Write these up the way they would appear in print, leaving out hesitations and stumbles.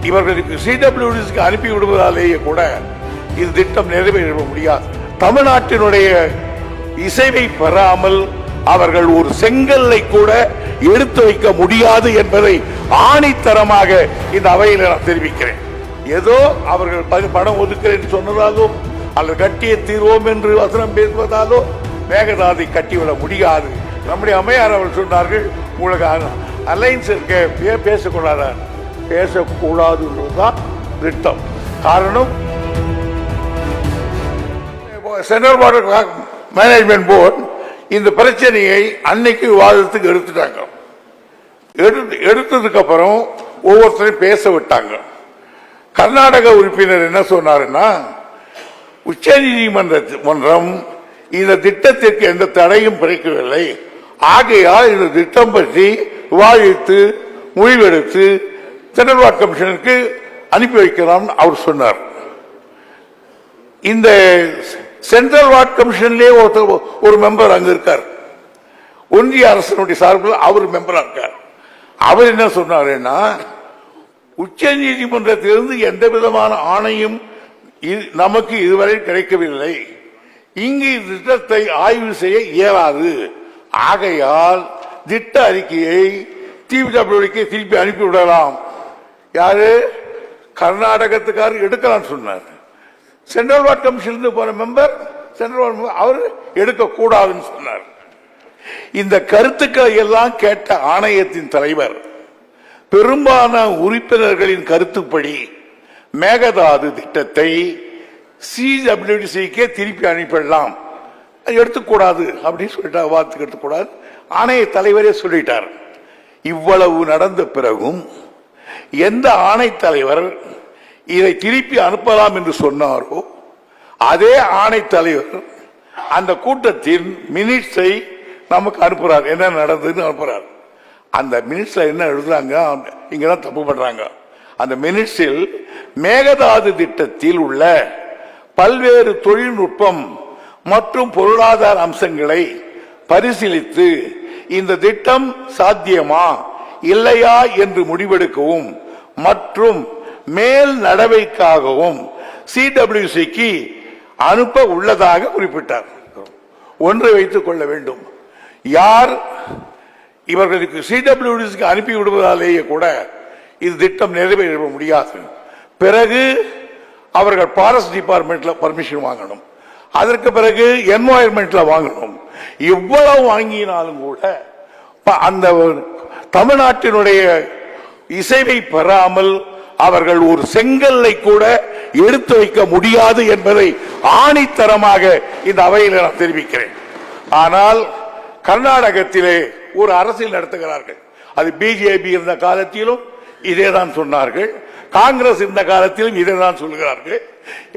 இவர்களுக்கு சிடபிள்யூடிக்கு அனுப்பி விடுவதாலேயே கூட இது திட்டம் நிறைவேற முடியாது. தமிழ்நாட்டினுடைய இசைவை பெறாமல் அவர்கள் ஒரு செங்கல்லை கூட எடுத்து வைக்க முடியாது என்பதை ஆணித்தரமாக இந்த அவையில் நான் தெரிவிக்கிறேன். ஏதோ அவர்கள் பணம் ஒதுக்கிறேன் சொன்னதாலோ அல்லது கட்டிய தீர்வோம் என்று வசனம் பேசுவதாலோ மேகதாதை கட்டிவிட முடியாது. நம்முடைய அம்மையார் அவர்கள் சொன்னார்கள், உங்களுக்கு அலைன்ஸ் இருக்க பேசக்கூடாது, பேசக்கூடாதுன்றதுதான் திட்டம். காரணம், சென்ட்ரல் வாட்டர் மேனேஜ்மெண்ட் போர்டு இந்த பிரச்சனையை அன்னைக்கு விவாதத்துக்கு எடுத்துட்டாங்க. எடுத்ததுக்கு அப்புறம் ஒவ்வொருத்தரையும் பேச விட்டாங்க. கர்நாடக உறுப்பினர் என்ன சொன்னாருன்னா, உச்ச நீதிமன்றம் இந்த திட்டத்திற்கு எந்த தடையும் பிறக்கவில்லை, ஆகையால் இந்த திட்டம் பற்றி விவாதித்து முடிவெடுத்து சென்ட்ரல் வாட்டர் கமிஷனுக்கு அனுப்பி வைக்கலாம் அவர் சொன்னார். இந்த சென்ட்ரல் வாட்டர் கமிஷன்லேயே ஒரு மெம்பர் அங்க இருக்கார், ஒன்றிய அரசனுடைய சார்பில் அவர் மெம்பரா இருக்கார். அவர் என்ன சொன்னாருன்னா, உச்ச நீதிமன்றத்திலிருந்து எந்த விதமான ஆணையும் நமக்கு இதுவரை கிடைக்கவில்லை, இங்கு திட்டத்தை ஆய்வு செய்ய இயலாது, ஆகையால் திட்ட அறிக்கையை டிபிடபிள்யூடிக்கு திருப்பி அனுப்பிவிடலாம். யாரு? கர்நாடகத்துக்காரர் எடுக்கலாம் சொன்னார். சென்ட்ரல் வாட்டர் கமிஷன் போன மெம்பர் அவர் எடுக்கக்கூடாதுன்னு சொன்னார். இந்த கருத்துக்களை எல்லாம் கேட்ட ஆணையத்தின் தலைவர் பெரும்பாலான உறுப்பினர்களின் கருத்துப்படி மேகதாது திட்டத்தை சிடபிள்யூடிசிக்கே திருப்பி அனுப்பிடலாம், எடுத்துக்கூடாது அப்படின்னு சொல்லிட்டார். வார்த்தைக்கு எடுத்துக்கூடாது ஆணைய தலைவரே சொல்லிட்டார். இவ்வளவு நடந்த பிறகும் எந்த ஆணைத்தலைவர் இதை திருப்பி அனுப்பலாம் என்று சொன்னாரோ அதே ஆணைத்தலைவர் அந்த கூட்டத்தின் மினிட்ஸை நமக்கு அனுப்புறார். என்ன நடந்ததுன்னு அனுப்புறார். அந்த மினிட்ஸ்ல என்ன எழுதுறாங்க, இங்கதான் தப்பு பண்றாங்க. அந்த மினிட்ஸில் மேகதாது திட்டத்தில் உள்ள பல்வேறு தொழில்நுட்பம் மற்றும் பொருளாதார அம்சங்களை பரிசீலித்து இந்த திட்டம் சாத்தியமா இல்லையா என்று முடிவெடுக்கவும் மற்றும் மேல் நடவடிக்கைக்காகவும் சிடபிள்யூசிக்கு அனுப்ப உள்ளதாக குறிப்பிட்டார். ஒன்றை வைத்துக் கொள்ள வேண்டும், யார் இவர்களுக்கு சிடபிள்யூடிக்கு அனுப்பி விடுவதாலேயே கூட இது திட்டம் நிறைவேற முடியாது. பிறகு அவர்கள் ஃபாரஸ்ட் டிபார்ட்மெண்ட்ல பர்மிஷன் வாங்கணும், அதற்கு பிறகு என்வாயர்மெண்ட்ல வாங்கணும். இவ்வளவு வாங்கினாலும் கூட அந்த தமிழ்நாட்டினுடைய இசைவை பெறாமல் அவர்கள் ஒரு செங்கல்லை கூட எடுத்து வைக்க முடியாது என்பதை ஆணித்தரமாக இந்த அவையில் நான் தெரிவிக்கிறேன். ஆனால் கர்நாடகத்திலே ஒரு அரசியல் நடத்துகிறார்கள். அது பிஜேபி இருந்த காலத்திலும் இதேதான் சொன்னார்கள், காங்கிரஸ் இருந்த காலத்திலும் இதேதான் சொல்கிறார்கள்.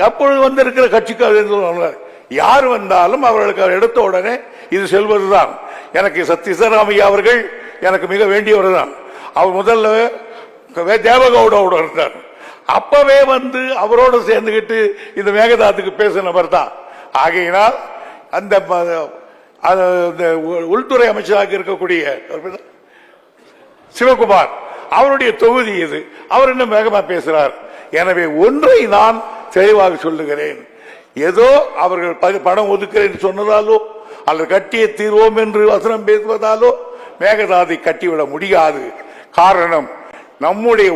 எப்பொழுது வந்திருக்கிற கட்சிக்காரர்கள் யார் வந்தாலும் அவர்களுக்கு எடுத்த உடனே இது செல்வதுதான். எனக்கு சத்யசிவராமையா அவர்கள் எனக்கு மிக வேண்டியவர் தான். அவர் முதல்ல தேவகவுடோட இருந்தார். அப்பவே வந்து அவரோடு சேர்ந்துகிட்டு இந்த மேகதாதுக்கு பேசினவர் தான். ஆகையினால் அந்த உள்துறை அமைச்சராக இருக்கக்கூடிய சிவகுமார் அவருடைய தொகுதி இது. அவர் இன்னும் வேகமா பேசுறார். எனவே ஒன்றை நான் தெளிவாக சொல்லுகிறேன், ஏதோ அவர்கள் பணம் ஒதுக்கிறேன் சொன்னதாலோ அல்லது கட்டிய தீர்வோம் என்று வசனம் பேசுவதாலோ மேகதாதை கட்டிவிட முடியாது. காரணம், நம்முடைய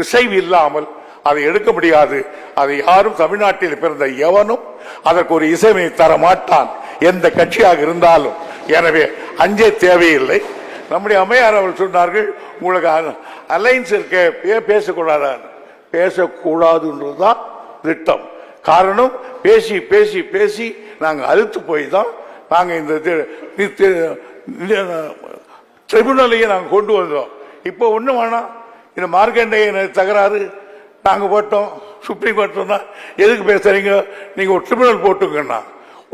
இசைவு இல்லாமல் அதை எடுக்க முடியாது. அதை யாரும் தமிழ்நாட்டில் பிறந்த எவனும் அதற்கு ஒரு இசைவை தர மாட்டான், எந்த கட்சியாக இருந்தாலும். எனவே அஞ்சே தேவையில்லை. நம்முடைய அம்மையார் அவர்கள் சொன்னார்கள், உங்களுக்கு அலைன்ஸ் இருக்க பேசக்கூடாது, பேசக்கூடாதுன்றதுதான் திட்டம். காரணம், பேசி பேசி பேசி நாங்கள் அழுத்து போய் தான் நாங்கள் இந்த ட்ரிபுனலையே நாங்கள் கொண்டு வந்தோம். இப்போ ஒன்றும் வேணாம், இந்த மார்க்கண்டேய தகராறு நாங்கள் போட்டோம், சுப்ரீம் கோர்ட் சொன்னா எதுக்கு பேசுறீங்க, நீங்க ஒரு ட்ரிபுனல் போட்டுங்கன்னா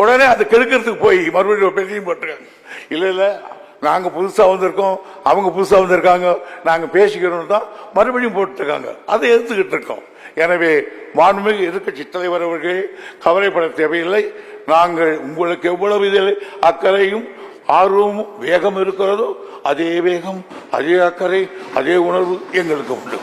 உடனே அது கெடுக்கிறதுக்கு போய் மறுபடியும் பேசியும் போட்டிருக்காங்க. இல்லை இல்லை, நாங்கள் புதுசாக வந்திருக்கோம், அவங்க புதுசாக வந்திருக்காங்க, நாங்கள் பேசிக்கிறோம் தான் மறுபடியும் போட்டுருக்காங்க. அதை எடுத்துக்கிட்டு இருக்கோம். எனவே மாண்புமிகு எதிர்க்கட்சி தலைவர் அவர்கள் கவலைப்பட தேவையில்லை. நாங்கள் உங்களுக்கு எவ்வளவு இதில் அக்கறையும் ஆர்வமும் வேகம் இருக்கிறதோ அதே வேகம், அதே அக்கறை, அதே உணர்வு எங்களுக்கு உண்டு.